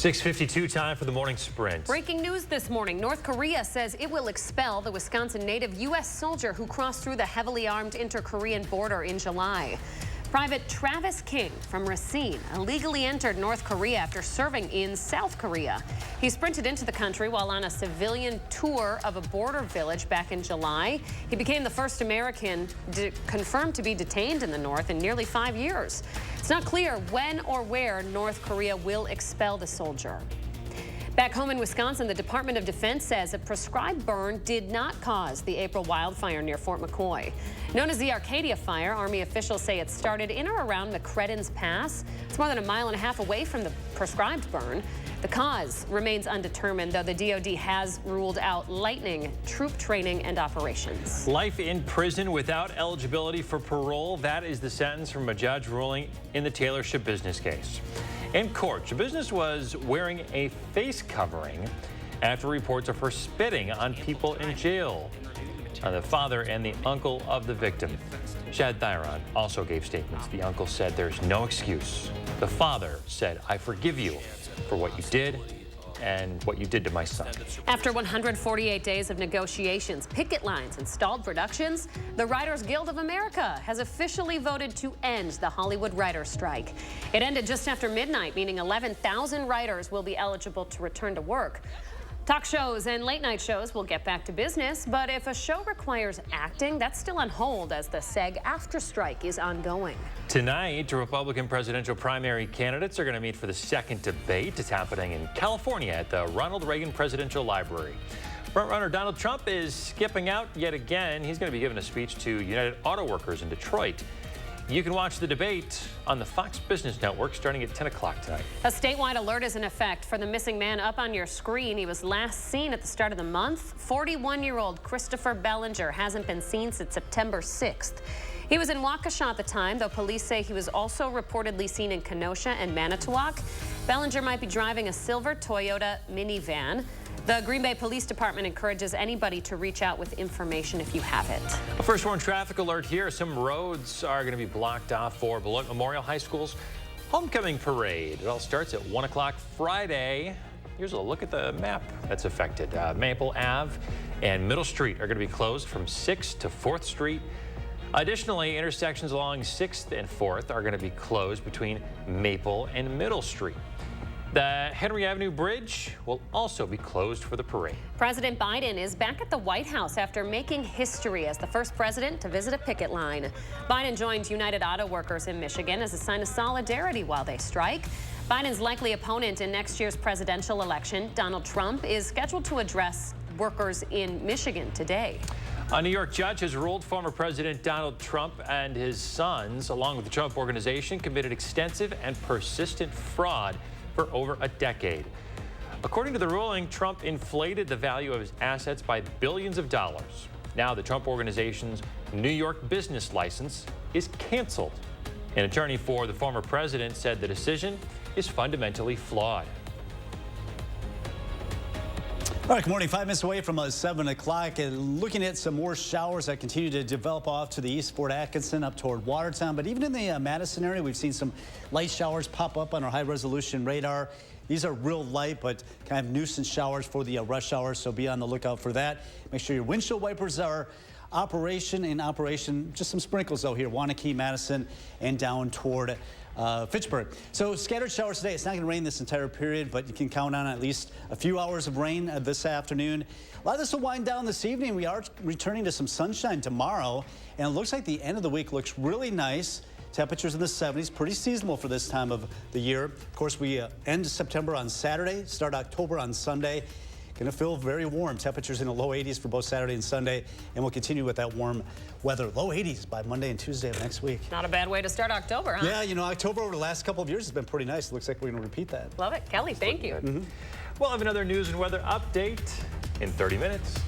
6:52 time for the morning sprint. Breaking news this morning. North Korea says it will expel the Wisconsin native U.S. soldier who crossed through the heavily armed inter-Korean border in July. Private Travis King from Racine illegally entered North Korea after serving in South Korea. He sprinted into the country while on a civilian tour of a border village back in July. He became the first American confirmed to be detained in the North in nearly 5 years. It's not clear when or where North Korea will expel the soldier. Back home in Wisconsin, the Department of Defense says a prescribed burn did not cause the April wildfire near Fort McCoy. Known as the Arcadia Fire, Army officials say it started in or around McCreddens Pass. It's more than a mile and a half away from the prescribed burn. The cause remains undetermined, though the DoD has ruled out lightning troop training and operations. Life in prison without eligibility for parole. That is the sentence from a judge ruling in the Taylor Schabusiness case. In court, Schabusiness was wearing a face covering after reports of her spitting on people in jail. The father and the uncle of the victim, Shad Thyron, also gave statements. The uncle said there's no excuse. The father said, "I forgive you for what you did and what you did to my son." After 148 days of negotiations, picket lines, and stalled productions, the Writers Guild of America has officially voted to end the Hollywood writers' strike. It ended just after midnight, meaning 11,000 writers will be eligible to return to work. Talk shows and late-night shows will get back to business, but if a show requires acting, that's still on hold as the SAG-AFTRA strike is ongoing. Tonight, Republican presidential primary candidates are going to meet for the second debate. It's happening in California at the Ronald Reagan Presidential Library. Frontrunner Donald Trump is skipping out yet again. He's going to be giving a speech to United Auto Workers in Detroit. You can watch the debate on the Fox Business Network starting at 10 o'clock tonight. A statewide alert is in effect for the missing man up on your screen. He was last seen at the start of the month. 41-year-old Christopher Bellinger hasn't been seen since September 6th. He was in Waukesha at the time, though police say he was also reportedly seen in Kenosha and Manitowoc. Bellinger might be driving a silver Toyota minivan. The Green Bay Police Department encourages anybody to reach out with information if you have it. A first warning traffic alert here. Some roads are going to be blocked off for Beloit Memorial High School's homecoming parade. It all starts at 1 o'clock Friday. Here's a look at the map that's affected. Maple Ave and Middle Street are going to be closed from 6th to 4th Street. Additionally, intersections along 6th and 4th are going to be closed between Maple and Middle Street. The Henry Avenue Bridge will also be closed for the parade. President Biden is back at the White House after making history as the first president to visit a picket line. Biden joined United Auto Workers in Michigan as a sign of solidarity while they strike. Biden's likely opponent in next year's presidential election, Donald Trump, is scheduled to address workers in Michigan today. A New York judge has ruled former President Donald Trump and his sons, along with the Trump Organization, committed extensive and persistent fraud for over a decade. According to the ruling, Trump inflated the value of his assets by billions of dollars. Now the Trump Organization's New York business license is canceled. An attorney for the former president said the decision is fundamentally flawed. All right, good morning. 5 minutes away from 7 o'clock and looking at some more showers that continue to develop off to the east, Fort Atkinson up toward Watertown. But even in the Madison area, we've seen some light showers pop up on our high resolution radar. These are real light, but kind of nuisance showers for the rush hour. So be on the lookout for that. Make sure your windshield wipers are operation. Just some sprinkles though here, Waunakee, Madison, and down toward Fitchburg. So scattered showers today. It's not going to rain this entire period, but you can count on at least a few hours of rain this afternoon. A lot of this will wind down this evening. We are returning to some sunshine tomorrow, and it looks like the end of the week looks really nice. Temperatures in the 70s, pretty seasonal for this time of the year. Of course, we end September on Saturday, start October on Sunday. Going to feel very warm. Temperatures in the low 80s for both Saturday and Sunday, and we'll continue with that warm weather. Low 80s by Monday and Tuesday of next week. Not a bad way to start October, huh? Yeah, you know, October over the last couple of years has been pretty nice. Looks like we're going to repeat that. Love it. Kelly, thank you. We'll have another news and weather update in 30 minutes.